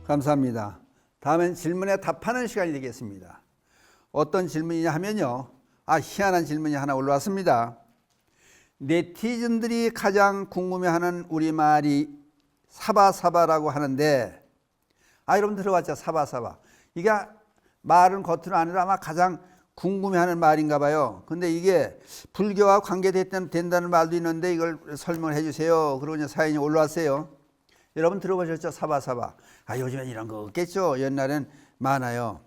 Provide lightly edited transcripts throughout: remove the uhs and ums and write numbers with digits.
감사합니다. 다음엔 질문에 답하는 시간이 되겠습니다. 어떤 질문이냐 하면요. 희한한 질문이 하나 올라왔습니다. 네티즌들이 가장 궁금해하는 우리말이 사바사바라고 하는데, 여러분 들어봤죠? 사바사바. 이게 말은 겉으로 안 해도 아마 가장 궁금해하는 말인가 봐요. 근데 이게 불교와 관계된다는 말도 있는데 이걸 설명을 해주세요. 그러고 이제 사연이 올라왔어요. 여러분 들어보셨죠? 사바사바. 요즘엔 이런 거 없겠죠? 옛날엔 많아요.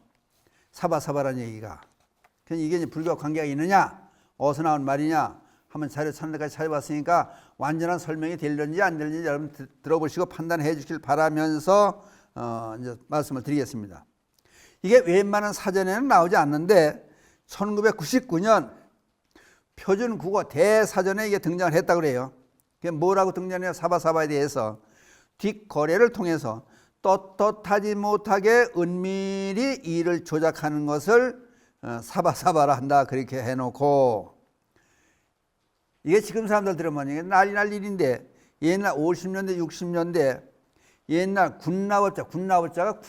사바사바라는 얘기가. 이게 이제 불교와 관계가 있느냐? 어디서 나온 말이냐? 한번 자료 찾는 데까지 찾아봤으니까 완전한 설명이 되려는지 안 되는지 여러분 들어보시고 판단해 주길 바라면서 이제 말씀을 드리겠습니다. 이게 웬만한 사전에는 나오지 않는데 1999년 표준국어 대사전에 이게 등장을 했다고 그래요. 그게 뭐라고 등장해요? 사바사바에 대해서. 뒷거래를 통해서 떳떳하지 못하게 은밀히 일을 조작하는 것을 사바사바라 한다. 그렇게 해놓고, 이게 지금 사람들 들으면 이게 난리 날 일인데, 옛날 50년대 60년대 옛날 군납업자가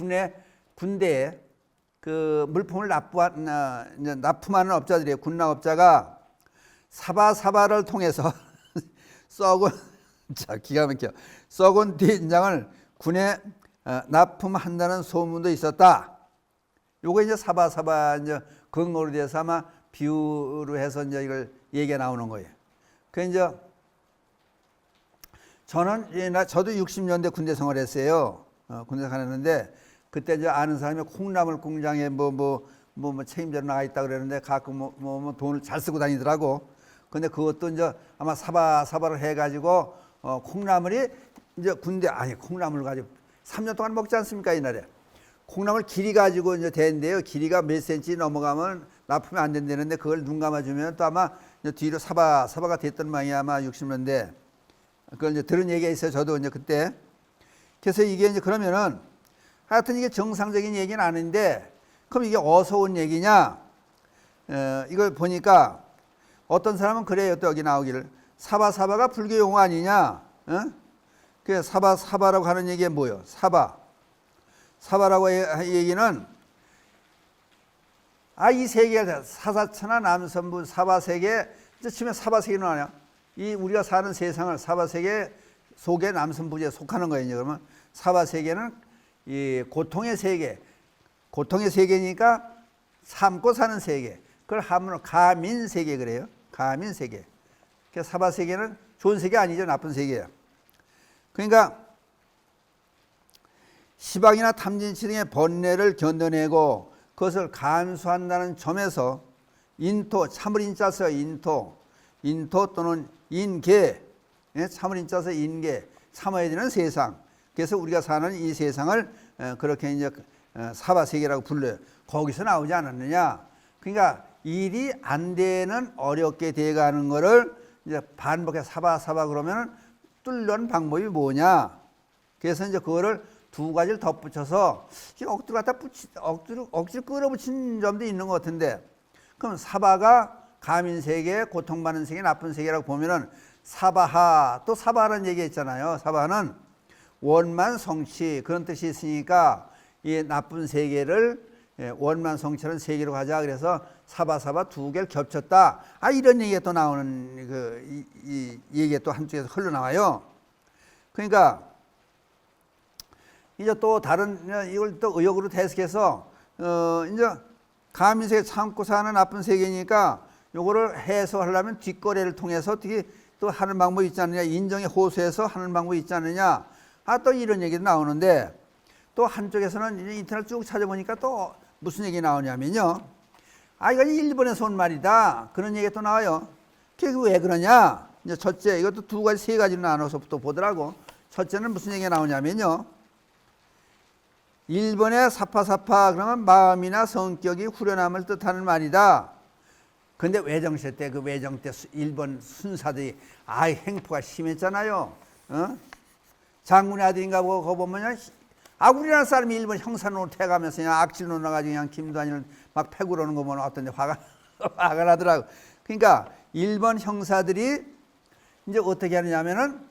군대에 그 물품을 납품하는 업자들이에요. 군납업자가 사바사바를 통해서 기가 막혀 썩은 된장을 군에 납품한다는 소문도 있었다. 요거 이제 사바사바 이제 근거로 돼서 아마 비유로 해서 이제 이걸 얘기가 나오는 거예요. 그 이제 저도 60년대 군대 생활했어요. 군대 생활했는데 그때 이제 아는 사람이 콩나물 공장에 뭐 책임자로 나가 있다 그랬는데 가끔 돈을 잘 쓰고 다니더라고. 근데 그것도 이제 아마 사바를 해가지고 콩나물이 이제 콩나물 가지고 3년 동안 먹지 않습니까, 이날에. 콩나물 길이 가지고 이제 되는데요. 길이가 몇 센치 넘어가면 납품이 안 된다는데 그걸 눈 감아주면 또 아마 뒤로 사바가 됐던 모양이 아마 60년대. 그걸 이제 들은 얘기가 있어요. 저도 이제 그때. 그래서 이게 이제 그러면은 하여튼 이게 정상적인 얘기는 아닌데, 그럼 이게 어디서 온 얘기냐? 이걸 보니까 어떤 사람은 그래요. 또 여기 나오기를. 사바가 불교 용어 아니냐? 그 사바라고 하는 얘기가 뭐예요? 사바라고 얘기는 이 세계가 사사천하 남선부 사바세계, 치면 사바세계는 아니야. 이 우리가 사는 세상을 사바세계 속에 남선부지에 속하는 거예요. 그러면 사바세계는 이 고통의 세계니까 삶고 사는 세계. 그걸 하면 가민세계 그래요. 가민세계. 그래서 사바세계는 좋은 세계 아니죠. 나쁜 세계예요. 그러니까 시방이나 탐진치 등의 번뇌를 견뎌내고 그것을 감수한다는 점에서 인토, 참을 인자서 인토 또는 인계, 참을 인자서 인계, 참아야 되는 세상. 그래서 우리가 사는 이 세상을 그렇게 이제 사바세계라고 불러요. 거기서 나오지 않았느냐? 그러니까 일이 안 되는 어렵게 돼가는 거를 이제 반복해 사바 그러면은 뚫는 방법이 뭐냐? 그래서 이제 그거를 두 가지를 덧붙여서 억지로 억지로 끌어붙인 점도 있는 것 같은데, 그럼 사바가 가민세계, 고통받는 세계, 나쁜 세계라고 보면은 사바하, 또 사바라는 얘기 했잖아요. 사바는 원만성취 그런 뜻이 있으니까 이 나쁜 세계를 원만성취하는 세계로 가자. 그래서 사바 두 개를 겹쳤다. 이런 얘기가 또 나오는 이 얘기가 또 한쪽에서 흘러나와요. 그러니까 이제 또 다른 이걸 또 의역으로 해석해서 이제 가민세계 참고 사는 나쁜 세계니까 요거를 해소하려면 뒷거래를 통해서 어떻게 또 하는 방법이 있지 않느냐, 인정에 호소해서 하는 방법이 있지 않느냐, 또 이런 얘기도 나오는데, 또 한쪽에서는 이제 인터넷 쭉 찾아보니까 또 무슨 얘기 나오냐면요, 이거 일본에서 온 말이다, 그런 얘기가 또 나와요. 그게 왜 그러냐? 이제 첫째, 이것도 두 가지, 세 가지로 나눠서 또 보더라고. 첫째는 무슨 얘기가 나오냐면요, 일본의 사파사파 그러면 마음이나 성격이 후련함을 뜻하는 말이다. 근데 외정시대 때, 그 외정 때 일본 순사들이 행포가 심했잖아요. 장군의 아들인가 그거 보면 우리나라 사람이 일본 형사노릇 해가면서 그냥 악질 놀아가지고 그냥 김단일을 막 패고 그러는 거 보면 어떤데 화가 나더라고. 그러니까 일본 형사들이 이제 어떻게 하느냐면은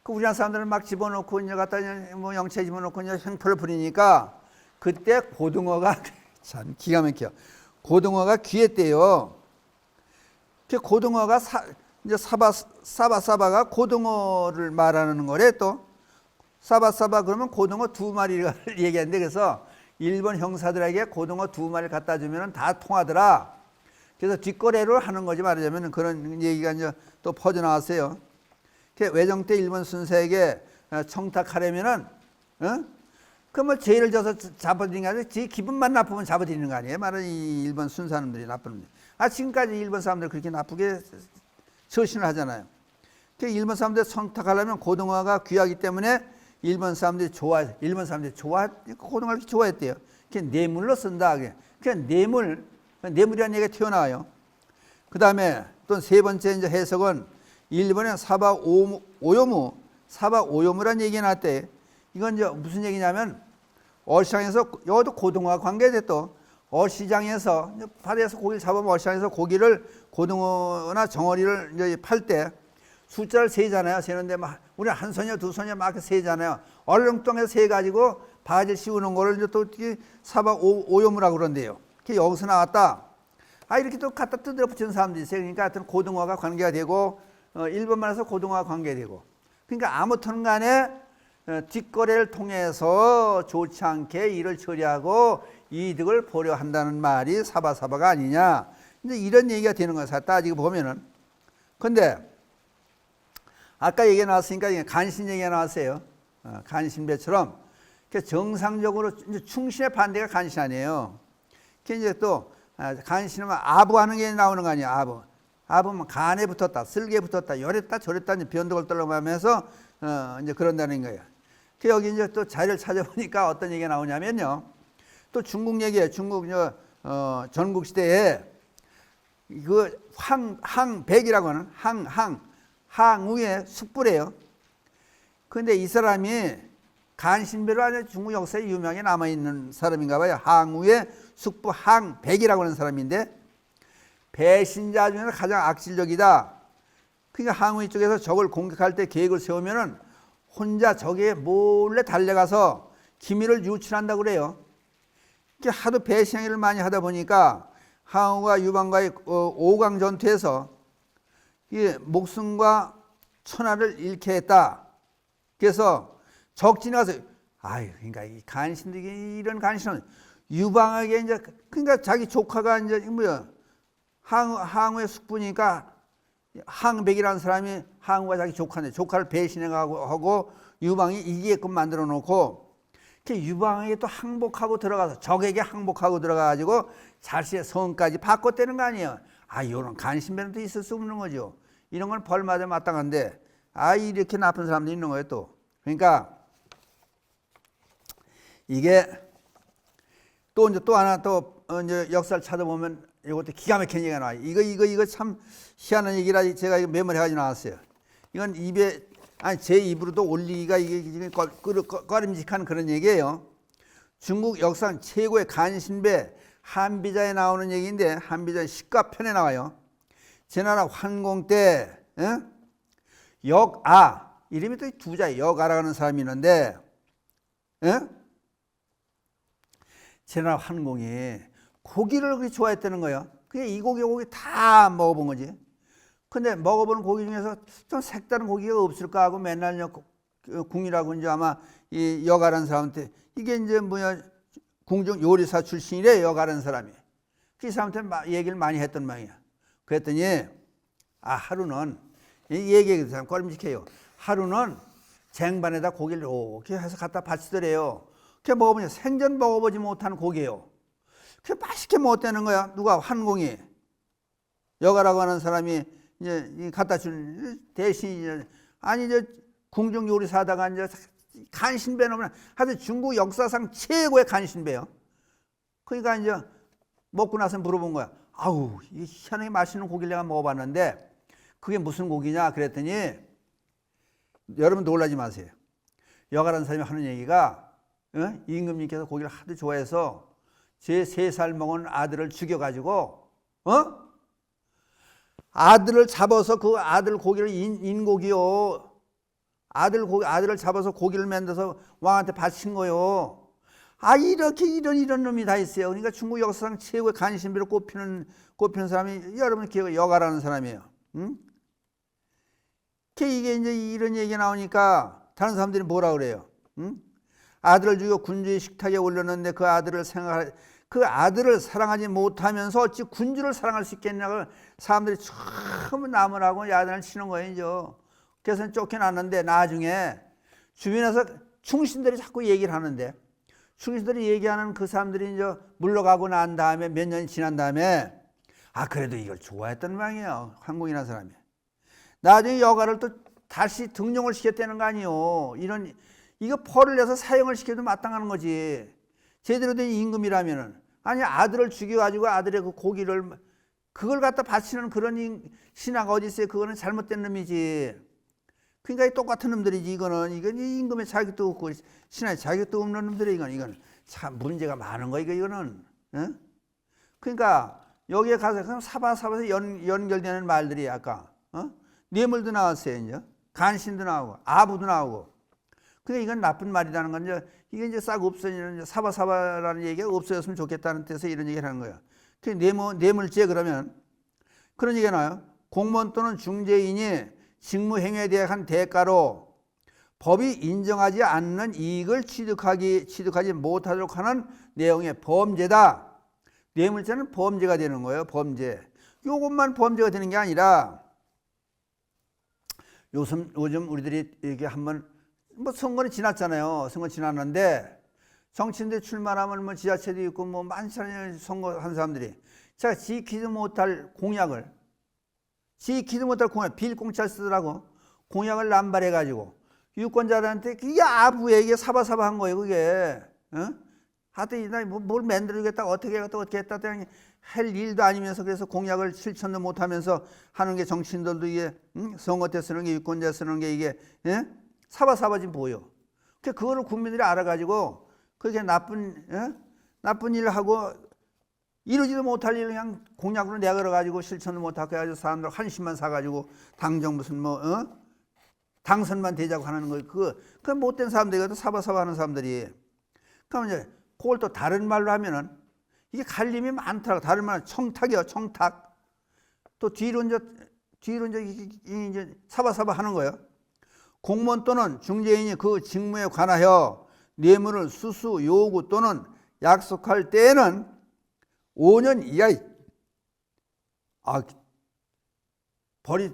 그 우리나라 사람들은 막 집어넣고 이제 갖다 뭐 영채 집어넣고 이제 횡포를 부리니까 그때 고등어가 참 기가 막혀. 고등어가 귀했대요. 그 고등어가 이제 사바사바가 고등어를 말하는 거래 또. 사바사바 그러면 고등어 2마리를 얘기하는데 그래서 일본 형사들에게 고등어 2마리를 갖다 주면 다 통하더라. 그래서 뒷거래를 하는 거지 말하자면 그런 얘기가 이제 또 퍼져나왔어요. 외정 때 일본 순사에게 청탁하려면은, 그뭐 죄를 져서 잡아들이는 게 아니라 지 기분만 나쁘면 잡아들이는 거 아니에요? 말은 이 일본 순사람들이 나쁘는데. 지금까지 일본 사람들 그렇게 나쁘게 처신을 하잖아요. 일본 사람들 청탁하려면 고등어가 귀하기 때문에 일본 사람들이 고등어를 좋아했대요. 그게 뇌물로 쓴다. 그냥 뇌물이라는 얘기가 튀어나와요. 그 다음에 또 세 번째 이제 해석은 일본의 사바오요무라는 얘기가 나왔대. 이건 이제 무슨 얘기냐면 어시장에서 여기도 고등어와 관계돼 또 어시장에서 바다에서 고기를 잡으면 어시장에서 고등어나 정어리를 이제 팔 때 숫자를 세잖아요. 세는데 막 우리 한 소녀 두 소녀 막 세잖아요. 얼렁뚱해서 세 가지고 바질 씌우는 거를 이제 또 사바오요무라고 그런대요. 그게 여기서 나왔다. 이렇게 또 갖다 뜯어 붙이는 사람들이 있어요. 그러니까 하여튼 고등어가 관계가 되고 일본 말에서 고등어가 관계되고 그러니까 아무튼 간에 뒷거래를 통해서 좋지 않게 일을 처리하고 이득을 보려 한다는 말이 사바사바가 아니냐 이제 이런 얘기가 되는 거예요. 따지고 보면은. 근데 아까 얘기가 나왔으니까 간신 얘기가 나왔어요. 간신배처럼 정상적으로 이제 충신의 반대가 간신 아니에요. 이제 또 간신하면 아부하는 게 나오는 거 아니에요. 아부면 간에 붙었다, 쓸개에 붙었다, 요랬다 저랬다 이제 변덕을 떨어가면서 이제 그런다는 거예요. 여기 이제 또 자료를 찾아보니까 어떤 얘기가 나오냐면요. 또 중국 얘기예요. 중국 전국 시대에 그 항백이라고 하는 항우의 숙부래요. 근데 이 사람이 간신배로 아주 중국 역사에 유명하게 남아있는 사람인가 봐요. 항우의 숙부 항백이라고 하는 사람인데 배신자 중에서 가장 악질적이다. 그러니까 항우이 쪽에서 적을 공격할 때 계획을 세우면은 혼자 적에 몰래 달려가서 기밀을 유출한다고 그래요. 하도 배신행위를 많이 하다 보니까 항우가 유방과의 5강 전투에서 목숨과 천하를 잃게 했다. 그래서 적 지나가서 그러니까 이 간신들이 이런 간신은 유방에게 이제 그러니까 자기 조카가 이제 항우의 숙부니까 항백이라는 사람이 항우가 자기 조카인데 조카를 배신하고 유방이 이기게끔 만들어 놓고 유방에게 또 항복하고 들어가서 적에게 항복하고 들어가가지고 자신의 성까지 바꿨다는 거 아니에요. 이런 간신배는 또 있을 수 없는 거죠. 이런 건 벌마다 마땅한데 이렇게 나쁜 사람도 있는 거예요 또. 그러니까 이게 또 하나 이제 역사를 찾아보면 이것도 기가 막힌 얘기가 나와요. 이거 참 희한한 얘기라 제가 이거 메모해가지고 나왔어요. 이건 제 입으로도 올리기가 이게 꺼림직한 그런 얘기예요. 중국 역사상 최고의 간신배 한비자에 나오는 얘기인데 한비자 십가편에 나와요. 제나라 환공 때 이름이 또 두 자예요. 역아라고 하는 사람이 있는데 제나라 환공이 고기를 그렇게 좋아했다는 거예요. 그게 이 고기 다 먹어본 거지. 근데 먹어본 고기 중에서 좀 색다른 고기가 없을까 하고 맨날 궁이라고 이제 아마 이 역아라는 사람한테 이게 이제 궁중 요리사 출신이래 역아라는 사람이. 그 사람한테 얘기를 많이 했던 모양이야. 그랬더니 하루는 이 얘기가 참 꺼림직해요. 하루는 쟁반에다 고기를 이렇게 해서 갖다 바치더래요. 그게 먹어보니 생전 먹어보지 못한 고기예요. 그게 맛있게 먹었다는 거야. 누가 환공이 역아라고 하는 사람이 이제 갖다 준 대신이 이제 궁중 요리사다가 이제 간신배는 하여튼 중국 역사상 최고의 간신배요. 그러니까 이제 먹고 나서 물어본 거야. 이 희한하게 맛있는 고기를 내가 먹어봤는데 그게 무슨 고기냐 그랬더니 여러분 놀라지 마세요. 역아라는 사람이 하는 얘기가 임금님께서 고기를 하도 좋아해서 제 3살 먹은 아들을 죽여가지고 아들을 잡아서 그 아들 고기를 인고기요. 아들을 잡아서 고기를 만들어서 왕한테 바친 거요. 이렇게 이런 놈이 다 있어요. 그러니까 중국 역사상 최고의 간신비로 꼽히는 사람이 여러분 기억에 여가라는 사람이에요. 응? 이게 이제 이런 얘기 나오니까 다른 사람들이 뭐라 그래요? 응? 아들을 죽여 군주의 식탁에 올렸는데 그 아들을 사랑하지 못하면서 어찌 군주를 사랑할 수 있겠냐고 사람들이 처음 나무라고 야단을 치는 거예요. 이제. 그래서 쫓겨났는데 나중에 주변에서 충신들이 자꾸 얘기를 하는데 충신들이 얘기하는 그 사람들이 이제 물러가고 난 다음에 몇 년이 지난 다음에 그래도 이걸 좋아했던 모양이에요. 황공이라는 사람이. 나중에 여가를 또 다시 등용을 시켰다는 거 아니에요. 이거 벌을 내서 사형을 시켜도 마땅하는 거지. 제대로 된 임금이라면은. 아들을 죽여가지고 아들의 그 고기를 그걸 갖다 바치는 그런 신하가 어디 있어요. 그거는 잘못된 놈이지. 그러니까 똑같은 놈들이지. 이건 임금의 자격도 없고 신하의 자격도 없는 놈들이 이건 참 문제가 많은 거 이거는. 어? 그러니까 여기에 가서 그럼 사바사바에서 연결되는 말들이 아까 뇌물도 나왔어요. 이제 간신도 나오고 아부도 나오고. 그러니까 이건 나쁜 말이라는 건 이게 이제 싹 없어지는 사바사바라는 얘기가 없어졌으면 좋겠다는 뜻에서 이런 얘기를 하는 거예요. 그 뇌물죄 그러면 그런 얘기가 나와요. 공무원 또는 중재인이 직무행위에 대한 대가로 법이 인정하지 않는 이익을 취득하지 못하도록 하는 내용의 범죄다. 뇌물죄는 범죄가 되는 거예요. 범죄. 이것만 범죄가 되는 게 아니라 요즘 우리들이 이게 한번 선거는 지났잖아요. 선거 지났는데 정치인들 출마하면 지자체도 있고 많잖아요. 선거한 사람들이. 자, 지키지 못할 공약을 빌공짜 쓰더라고. 공약을 남발해가지고 유권자들한테 이게 아부에게 사바사바한 거예요. 그게. 하여튼 뭘 만들어주겠다 어떻게 했다 할 일도 아니면서 그래서 공약을 실천도 못하면서 하는 게 정치인들도 이게 선거 때 쓰는 게 유권자 쓰는 게 이게 사바사바지 뭐요. 그거를 국민들이 알아가지고 그렇게 나쁜 일을 하고 이루지도 못할 일을 그냥 공약으로 내걸어가지고 실천을 못하게 해가지고 사람들 한심만 사가지고 당정 무슨 당선만 되자고 하는 거 그 못된 사람들이 사바사바 하는 사람들이. 그럼 이제 그걸 또 다른 말로 하면은 이게 갈림이 많더라고. 다른 말은 청탁이요. 청탁. 또 뒤로 이제 사바사바 하는 거예요. 공무원 또는 중재인이 그 직무에 관하여 뇌물을 수수, 요구 또는 약속할 때에는 5년 이하의 벌이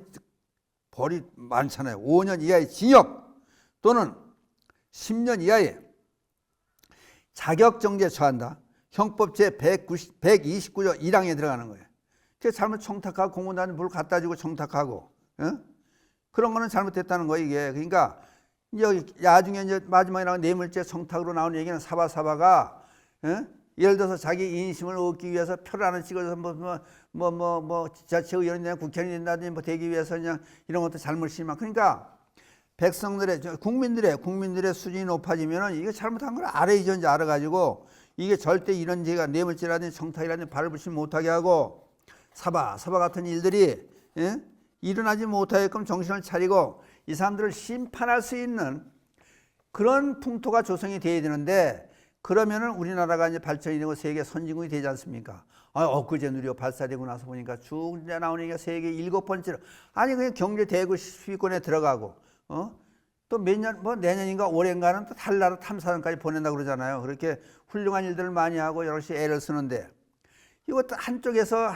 많잖아요. 5년 이하의 징역 또는 10년 이하의 자격정지에 처한다. 형법 제 129조 1항에 들어가는 거예요. 그래서 잘못 청탁하고 공무원한테 뭘 갖다 주고 청탁하고 그런 거는 잘못됐다는 거예요. 이게. 그러니까 여기 나중에 이제 마지막에 나온 뇌물죄 청탁으로 나오는 얘기는 사바사바가 예를 들어서 자기 인심을 얻기 위해서 표를 하나 찍어서 지자체 의원이 되나 국회의원이 된다든지 되기 위해서 그냥 이런 것도 잘못이지만 그러니까 백성들의 국민들의 수준이 높아지면은 이게 잘못한 걸 알아야죠. 이제 알아가지고 이게 절대 이런 죄가 뇌물죄라든지 청탁이라든지 발을 붙이지 못하게 하고 사바 같은 일들이 일어나지 못하게끔 정신을 차리고 이 사람들을 심판할 수 있는 그런 풍토가 조성이 돼야 되는데 그러면은 우리나라가 이제 발전이 되고 세계 선진국이 되지 않습니까? 엊그제 누리호 발사되고 나서 보니까 쭉 이제 나오는 게 세계 7번째로 그냥 경제 대국 10위권에 들어가고 또 내년인가 올해인가는 또 달나라 탐사선까지 보낸다고 그러잖아요. 그렇게 훌륭한 일들을 많이 하고 여럿이 애를 쓰는데 이것도 한쪽에서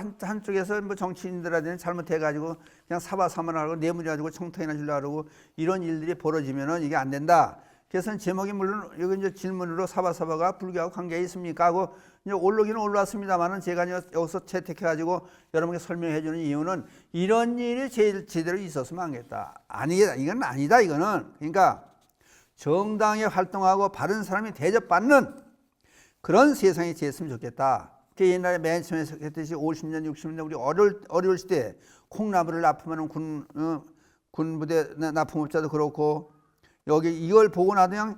정치인들한테는 잘못해가지고 그냥 사바사만하고 뇌물이 가지고 청탁이나 주려고 그러고 이런 일들이 벌어지면은 이게 안 된다. 그래서 제목이 물론 여기 이제 질문으로 사바사바가 불교하고 관계가 있습니까? 하고 이제 올라오기는 올라왔습니다만은 제가 여기서 채택해가지고 여러분께 설명해 주는 이유는 이런 일이 제대로 있었으면 안 겠다. 이건 아니다. 이거는. 그러니까 정당에 활동하고 바른 사람이 대접받는 그런 세상이 됐으면 좋겠다. 그 옛날에 맨 처음에 했듯이 50년, 60년 우리 어려울 시대 콩나물을 납품하는 군부대 납품업자도 그렇고 여기 이걸 보고 나도 그냥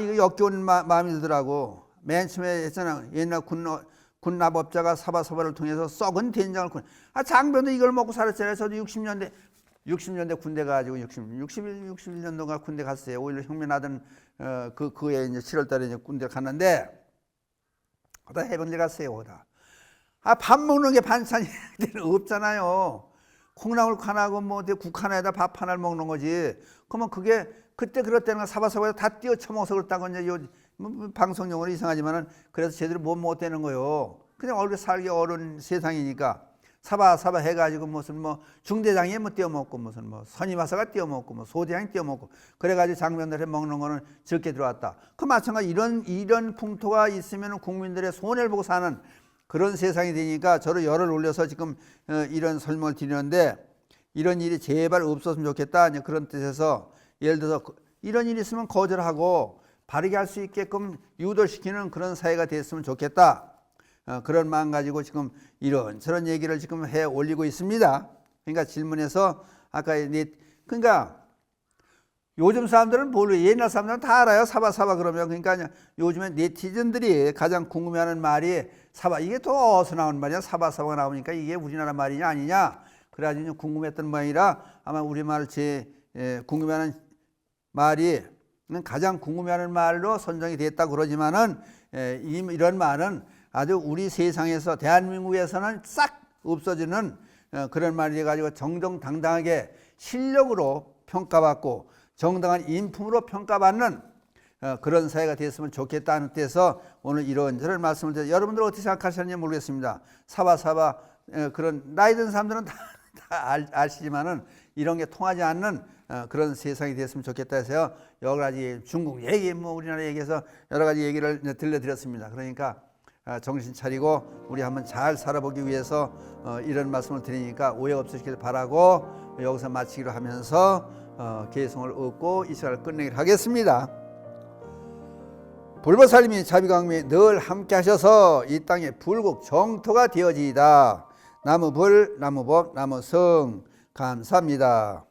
이거 역겨운 마음이 들더라고. 맨 처음에 했잖아. 옛날 군납업자가 사바사바를 통해서 썩은 된장을 장병도 이걸 먹고 살았잖아요. 저도 60년대 60년대 군대 가지고 61년도가 군대 갔어요. 5.16 혁명 나던 그해 이제 7월달에 이제 군대 갔는데 거기다 해병대 갔어요. 거기다. 밥 먹는 게 반찬이 없잖아요. 콩나물 칸하고 뭐 국한에다 밥 하나를 먹는 거지. 그러면 그게 그때 그럴 때는 사바사바에서 다 띄어 쳐먹어서 그렇다고 이제 방송용어로 이상하지만은 그래서 제대로 못 먹었다는 거요. 그냥 얼굴 살기 어려운 세상이니까 사바사바 해가지고 무슨 뭐 중대장이 뭐 띄어 먹고 무슨 뭐 선임하사가 띄어 먹고 뭐 소대장이 띄어 먹고 그래가지고 장병들이 먹는 거는 적게 들어왔다. 그 마찬가지 이런 풍토가 있으면 국민들의 손해를 보고 사는 그런 세상이 되니까 저를 열을 올려서 지금 이런 설명을 드리는데 이런 일이 제발 없었으면 좋겠다. 이제 그런 뜻에서 예를 들어서 이런 일이 있으면 거절하고 바르게 할 수 있게끔 유도시키는 그런 사회가 됐으면 좋겠다. 그런 마음 가지고 지금 이런저런 얘기를 지금 해 올리고 있습니다. 그러니까 질문에서 아까 그러니까 요즘 사람들은 모르고 옛날 사람들은 다 알아요. 사바사바 그러면. 그러니까 요즘에 네티즌들이 가장 궁금해하는 말이 사바, 이게 또 어디서 나오는 말이야? 사바사바가 나오니까 이게 우리나라 말이냐 아니냐? 그래가지고 궁금했던 모양이라 아마 우리말 궁금해하는 말이 가장 궁금해하는 말로 선정이 됐다고 그러지만은 이런 말은 아주 우리 세상에서 대한민국에서는 싹 없어지는 그런 말이 가지고 정정당당하게 실력으로 평가받고 정당한 인품으로 평가받는 그런 사회가 됐으면 좋겠다는 뜻에서 오늘 이런저런 말씀을 드려요. 여러분들 어떻게 생각하시는지 모르겠습니다. 사바사바 그런 나이 든 사람들은 다 아시지만은 이런 게 통하지 않는 그런 세상이 됐으면 좋겠다 해서요. 여러 가지 중국 얘기, 뭐 우리나라 얘기해서 여러 가지 얘기를 들려드렸습니다. 그러니까 정신 차리고 우리 한번 잘 살아보기 위해서 이런 말씀을 드리니까 오해 없으시길 바라고 여기서 마치기로 하면서 개성을 얻고 이 시간을 끝내기로 하겠습니다. 불보살님이 자비광명이 늘 함께 하셔서 이 땅에 불국 정토가 되어지이다. 나무불, 나무법, 나무성 감사합니다.